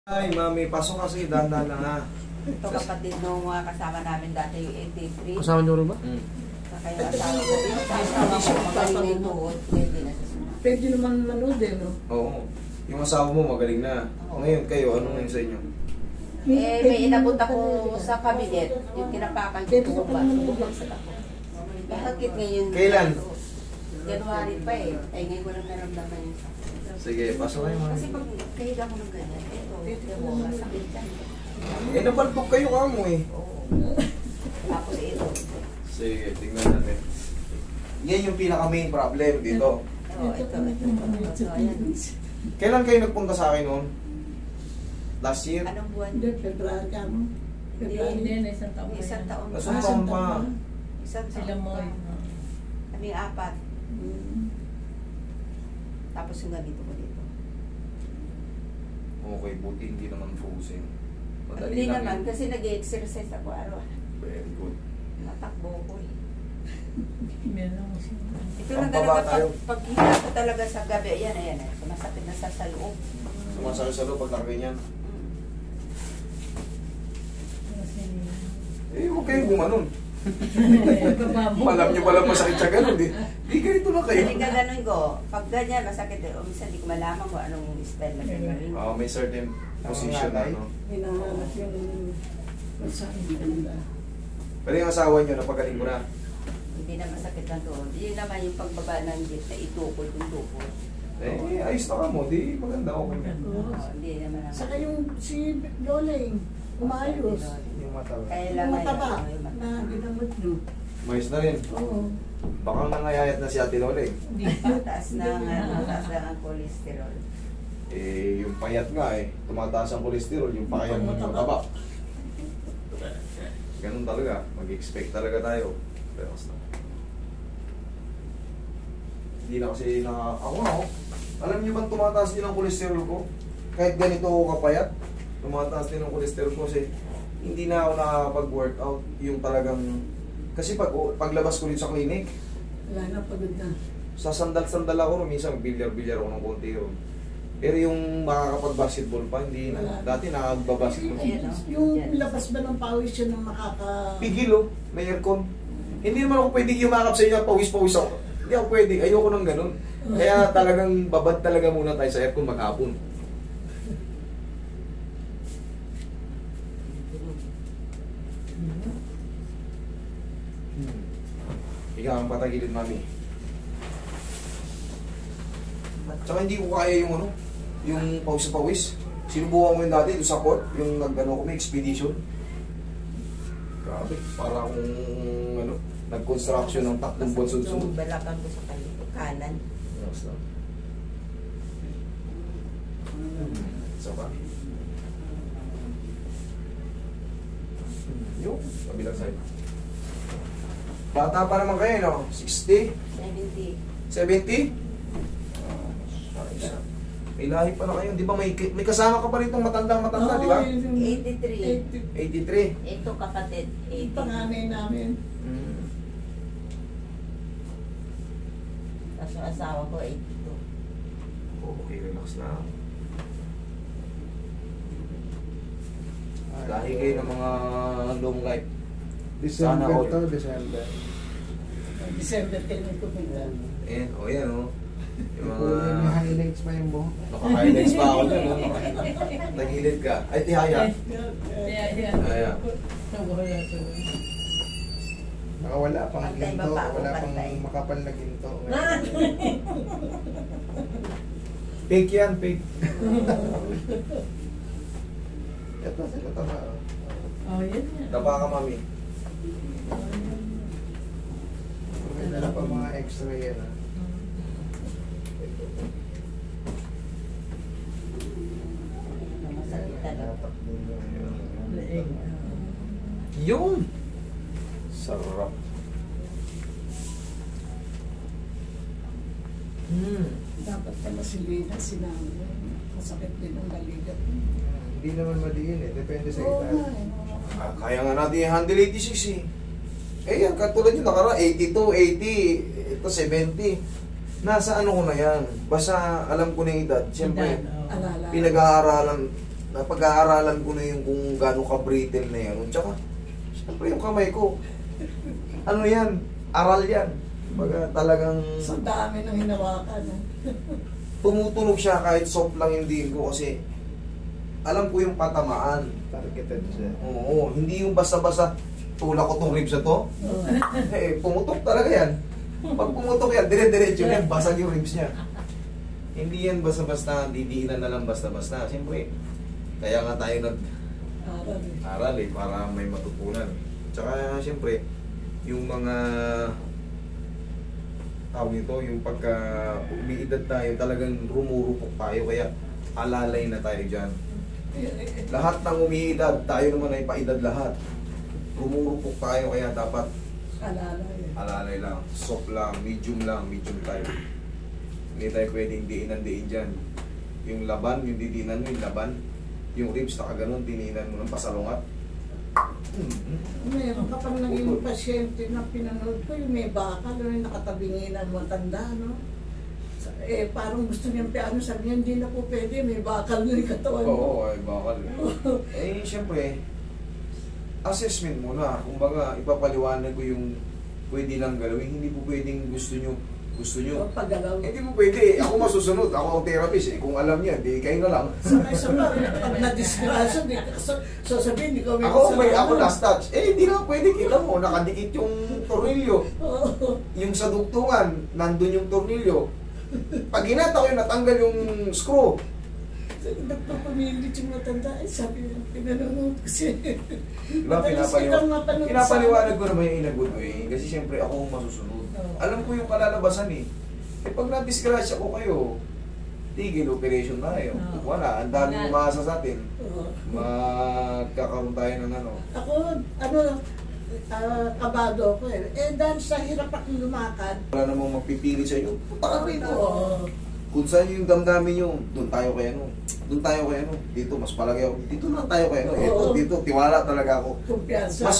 Ay, mami, pasok kasi, dahan-dahan lang ha. Ito kapatid nung mga kasama namin dati yung 83. Kasama niyo rin ba? Saka yung asawa ko din. Kasama ko magaling na yung tuhod. Pwede na sa sunod. Pwede naman manood eh, no? Oo. Yung asawa mo magaling na. Ngayon, kayo, ano ngayon sa inyo? May inabot ako sa kabinet. Yung kinapakan ko po ba? Bumagsak ako. Bakit ngayon? Kailan? January pa eh. Ay ngayon ko lang naramdaman yung sakit. Sige, pasok kayo mami. Kasi pag kahiga ko ng ganyan, ito mo, masakit yan. Eh, napalpog kayo kamo eh. Oo. Tapos ito. Sige, tingnan natin. Yan yung pinaka-main problem dito. Oo, ito. Ayan. Kailan kayo nagpunta sa akin noon? Last year? Anong buwan? Hindi, February ka mo. February. Hindi na isang taon. Isang taon. Nasaan taon pa? Isang taon. Sila mo. pa. Kaming apat. Tapos yung ganito ko dito. Okay, buti hindi naman frozen. Madali Hindi lang naman, yun. kasi nag-exercise ako araw. Very good. Natakbo ko eh. Meron mo siya. Ito lang Pagbaba talaga, tayo. pagkita ko talaga sa gabi, ayan, sumasakit na sa loob. Sumasakit sa loob pag nakaganyan. Eh, huwag kayong gumanon. Alam nyo pala masakit siya ganun. Di ganito na kayo. Hindi ka ganun ko. Pag ganyan, masakit eh. O minsan di ko malaman kung anong style na gagawin. May certain position na, no? Hinahanap yung masakit na. Pero yung asawa nyo, napagaling mo na. Hindi na masakit lang doon. Yun naman yung pagbaba ng jeep na itukod yung tukod. Eh, ayos na ka mo. Di maganda, okay na. Oo, hindi naman naman. Saka yung si Loling, umayos. Yung mata. Kaya lang Yung ngayon, mataba yung mata. na ginamot nyo. Mais na rin. Oo. Baka nangayayat na si Ate Lola eh. Hindi pa, taas na ang cholesterol. Eh, yung payat nga eh. Tumataas ang kolesterol, yung pakayat mo mataba. Ganun talaga. Mag-expect talaga tayo. Pero basta. Hindi na kasi ako na ako. Alam niyo bang tumataas din ang kolesterol ko? Kahit ganito ako kapayat, tumataas din ang kolesterol ko kasi hindi na ako nakakapag-workout. Yung talagang... Kasi paglabas ko rin sa clinic, Wala na, pagod na. sa sandal-sandal ako, minsan bilyar-bilyar ako ng konti ron. Pero yung makakapag-basketball pa, hindi na. Wala. Dati nakakapag-basketball. Ayan, no? Yung labas ba ng pawis yun ng Pigil oh, may aircon. Hindi naman ako pwede yumakap sa inyo at pawis-pawis ako. Hindi ako pwede, ayoko nang ganun. Kaya talagang babad talaga muna tayo sa aircon maghapon. Ikaw ang patagilid, mami. Tsaka hindi ko kaya yung ano, yung pawis sa pawis. Sinubukan ko yun dati doon sa port, yung nag-ano ko, may expedition. Grabe, para akong ano, nag-construction ng tatlong buwan sunod-sunod. Yung balakan ko sa kanan. Basta. Isa pa. Yung, kabilang side. Bata pa naman kayo, no? 60? 70. 70? May lahi pa na kayo. Di ba may kasama ka pa rin itong matandang-matanda, di ba? 83. 83. Ito kapatid, Yung 80. panganay namin. Tapos yung asawa ko, 82. Okay, relax na. Lahi kayo ng mga long life. Sana December all. to, December. December 10 ko pinta. Ayan, o yan o. Yung Kulay mga... may highlights pa yung buhok. Naka-highlights pa ako dun, no? Nagilid ka. Ay, tihaya. Kaya Tihaya. Nawala tuloy. Nakawala pang Pantay ginto, ba pa ako, wala pang pantay? makapal na ginto. Fake yan, fake. Ito, sila tama. Oh, yan yan. Taba ka, mami. Wala pa mga x-ray yan. Masakit talaga. Leeg. Yung! Sarap. Dapat pala si Lina sinabi. Masakit din ang balikat. Hindi naman madiin eh, depende sa Oo edad. nga eh. Kaya nga natin i-handle 86 eh. Eh yan, katulad yun, nakara 82, 80, ito 70. Nasa ano ko na yan. Basta alam ko na yung edad. Siyempre, Edad, oh. Alala. pinag-aaralan. napag-aaralan ko na yung kung gaano ka-brittle na yan. Tsaka, syempre yung kamay ko, ano yan, aral yan. Baga talagang Sa dami ng hinawakan. tumutunog siya kahit soft lang yung diin ko kasi alam ko yung patamaan. Targeted siya. Oo, hindi yung basta-basta tulak ko tong ribs na to. Oo. Pumutok talaga yan. Pag pumutok yan, dire-diretso yan, basag yung ribs niya. Hindi yan basta-basta, didiinan na lang basta-basta. Siyempre, kaya nga tayo nag-aral para may matutunan. Tsaka siyempre, yung mga tawag nito, yung pagka umiidad tayo, talagang rumurupok tayo, kaya alalay na tayo dyan. Lahat ng umiidad, tayo naman ay paidad lahat. Rumurupok tayo, kaya dapat alalay lang, soft lang, medium tayo. Hindi tayo pwedeng diin dyan. Yung laban, yung didinan mo, yung laban, yung ribs, nakaganon, dininan mo ng pasalungat. Meron ka pang naging pasyente na pinanood ko, yung may bakal, yung nakatabingin ang matanda, no? Parang gusto niyang piano, sabi niya, hindi na po pwede, may bakal na yung katawan mo. Oo, ay bakal. Siyempre, assessment muna. Kumbaga, ipapaliwanag ko yung pwede lang galawin. Hindi po pwedeng gusto nyo. Paggalaw. Hindi po pwede. Ako masusunod. Ako ang therapist. Kung alam niya, di kayo na lang. Sabay-sabay, pag na-disgrasya, so sabihin, hindi ko may Ako last touch. Hindi na pwede. Kita mo, nakadikit yung tornilyo. Yung sa dugtungan, nandun yung tornilyo. Pag ginata ko yun, natanggal yung screw. Nagpapaminit yung matanda, sabi niya, pinanonood ko siya. Diba, pinapaliwanag ko naman yung in a good way. Kasi siyempre ako ang masusunod. Alam ko yung kalalabasan eh. Pag na-disgrasya ko kayo, tigil, operation tayo. Wala, ang daming umaasa sa atin. Magkakaroon tayo ng ano. Ako, kabado ako eh. Dahil sa hirap akong lumakad. Wala namang mapipili sa inyo. Punta ka rito. Kung saan yung damdamin nyo, doon tayo kay ano. Doon tayo kay ano. Dito, mas palagi ako. Dito lang tayo kay ano. Dito, tiwala talaga ako. Kumpiyansa. Mas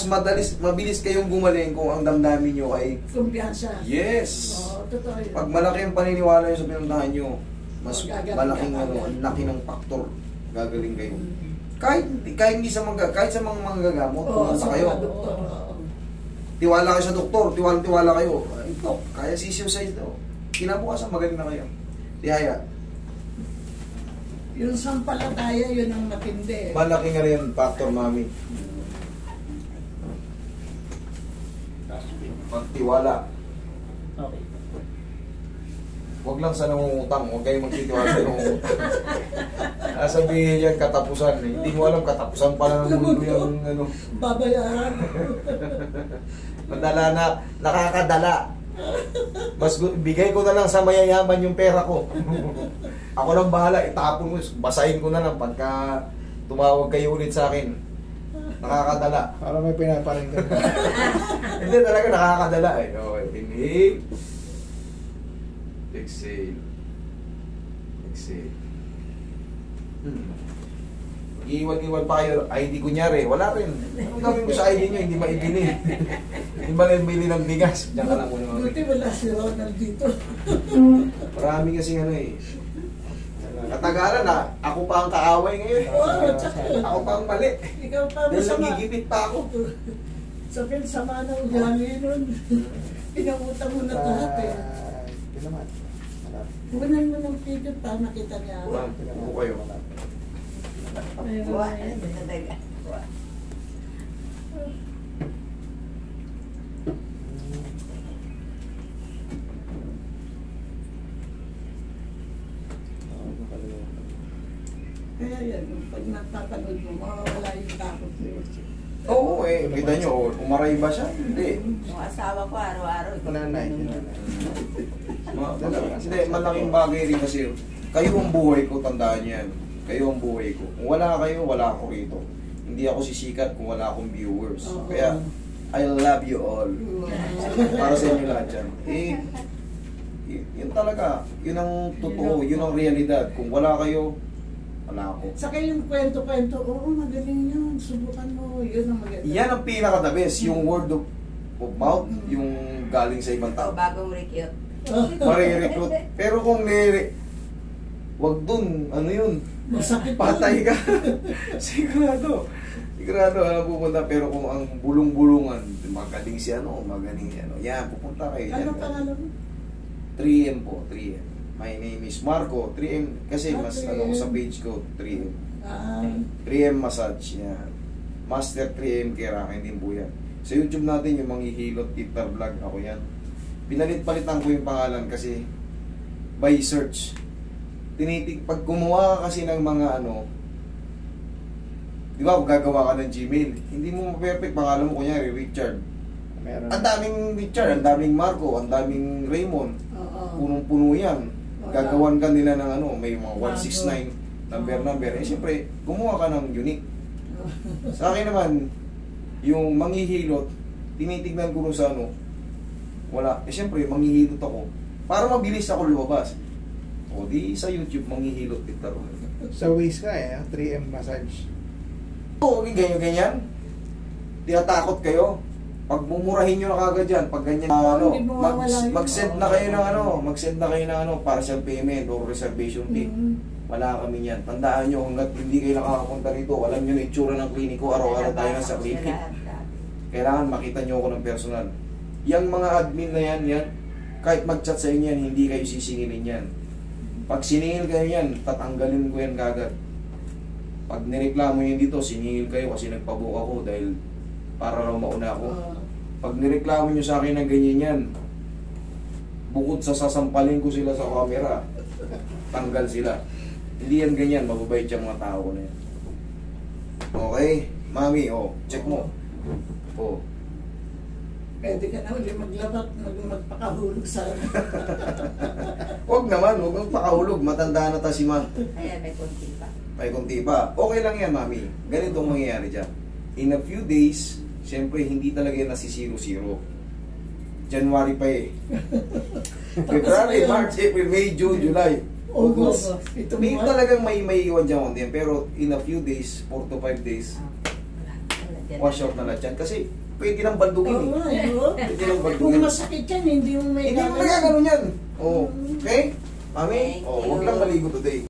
mabilis kayong gumaling kung ang damdamin nyo ay Kumpiyansa. yes. Totoo yun. Pag malaki ang paniniwala nyo sa pinuntahan nyo, mas Gagaling malaking ka ano, agad. ang laki ng faktor. Gagaling kayo. Kahit hindi sa kahit sa mga manggagamot, pumunta kayo. Tiwala kayo sa doktor, tiwala kayo. Ito, kaya sisiyo sa ito. Kinabukasan magaling na kayo. Tihaya. Yung sampalataya, yun ang matindi. Malaki nga rin factor, mami. Pagtiwala. Okay. Huwag lang sa nangungutang, huwag kayong magtitiwala sa nangungutang. Sabihin yan, katapusan. Hindi mo alam, katapusan pa ng mundo yung ano. Babayaran. Madala na, nakakadala. Mas bigay ko na lang sa mayayaman yung pera ko. Ako lang bahala, itapon mo, basahin ko na lang pagka tumawag kayo ulit sa akin. Nakakadala. Para may pinaparinggan. Hindi talaga nakakadala eh. Okay, inhale. Exhale. Exhale. Iwan-iwan pa kayo. ID kunyari, wala rin. Ang gawin ko sa ID nyo, hindi maibili. Hindi ba rin bili ng bigas? Diyan ka lang muna mga Buti wala si Ronald dito. marami kasing ano eh. Katagalan na, ako pa ang kaaway ngayon. Ako pa ang mali. Ikaw pa Dahil masama. nagigipit pa ako. Sabihin, sama ng ugali nun. Pinangutang mo na lahat eh. Pinamat. Bunan mo ng video para makita niya. Upo kayo. Mayroon na yan eh. Talaga. Kaya yan, pag napapanood mo, mawawala yung takot mo. Oo eh, kita nyo, umaray ba siya? Hindi. Yung asawa ko araw-araw. Nanay. Hindi, malaking bagay rin kasi yun. Kayo ang buhay ko, tandaan yan. Kayo ang buhay ko. Kung wala kayo, wala ako rito. Hindi ako sisikat kung wala akong viewers. Oo. Kaya, I love you all. Para sa inyo lahat yan. Yun talaga. Yun ang totoo. Yun ang realidad. Kung wala kayo, wala ako. Saka yung kwento-kwento, oo, magaling yun, subukan mo, yun ang maganda. Yan ang pinaka-the best. Yung word of mouth, yung galing sa ibang Ito, tao. bagong recute. Marirecruit. Pero kung Wag dun, ano yun, Masakit patay ka. Sigurado. Sigurado, pupunta. Pero kung ang bulong-bulungan, magaling si ano, magaling si ano. Yan, pupunta kayo. Ano Yan. pangalan mo? 3M po, 3M. My name is Marco, 3M. Kasi mas 3M. ano ko sa page ko, 3M. Ah, 3M massage, yan. Master 3M care, akin din po yan. Sa YouTube natin, yung manghihilot, Peter Vlog, ako yan. Pinalit-palitan ko yung pangalan kasi by search. Pag gumawa ka kasi ng mga ano, di ba, kung gagawa ka ng Gmail, hindi mo perfect pangalan mo, kunyari, Richard. Meron. Ang daming Richard, ang daming Marco, ang daming Raymond. oo. Punong-puno yan. Wala. Gagawan ka nila ng ano, may mga 169 number. Eh, siyempre, gumawa ka ng unique. Sa akin naman, yung manghihilot, tinitignan ko rin sa ano, wala. Eh, siyempre, manghihilot ako. Para mabilis ako lumabas. O, di sa YouTube, manghihilot kita rin. Sa waist ka eh, 3M massage. Oo, ganyan-ganyan. Tinatakot kayo. Pag mumurahin nyo na kagad yan, pag ganyan ano, Hindi mawawala yun. mag-send na kayo ng ano, mag-send na kayo ng ano, partial payment or reservation fee. Wala kami yan. Tandaan nyo, hanggat hindi kayo nakakapunta rito, alam nyo na itsura ng kliniko, araw-araw tayo nasa klinik. Kailangan makita nyo ako ng personal. Yang mga admin na yan, kahit mag-chat sa inyo yan, hindi kayo sisingilin yan. Pag siningil kayo yan, tatanggalin ko yan kagad. Pag nireklamo yun dito, siningil kayo kasi nagpabook ako dahil para raw mauna ako. Pag nireklamo nyo sa akin ng ganyan yan, bukod sa sasampalin ko sila sa camera, tanggal sila. Hindi yan ganyan, mababait yung mga tao na yan. Okay, mami, check mo. Pwede ka na ulit maglabat, magpakahulog sa Huwag naman, huwag magpakahulog, matanda na ta si ma. Ayan, may konti pa. May konti pa. Okay lang yan, mami. Ganito ang mangyayari dyan. In a few days, siyempre, hindi talaga yan nasi-0-0. January pa eh. February, March, April, May, June, July, August. Ito May mo. talagang may iwan dyan konti. Pero in a few days, 4 to 5 days, wash out na lahat yan. Kasi pwede nang bandugin Oo, eh. oo. Pwede nang Kung bandugin. masakit yan, hindi mo may Hindi mo gagawin. kaya ganun yan. Okay? Mami? Thank Huwag you. lang maligo today.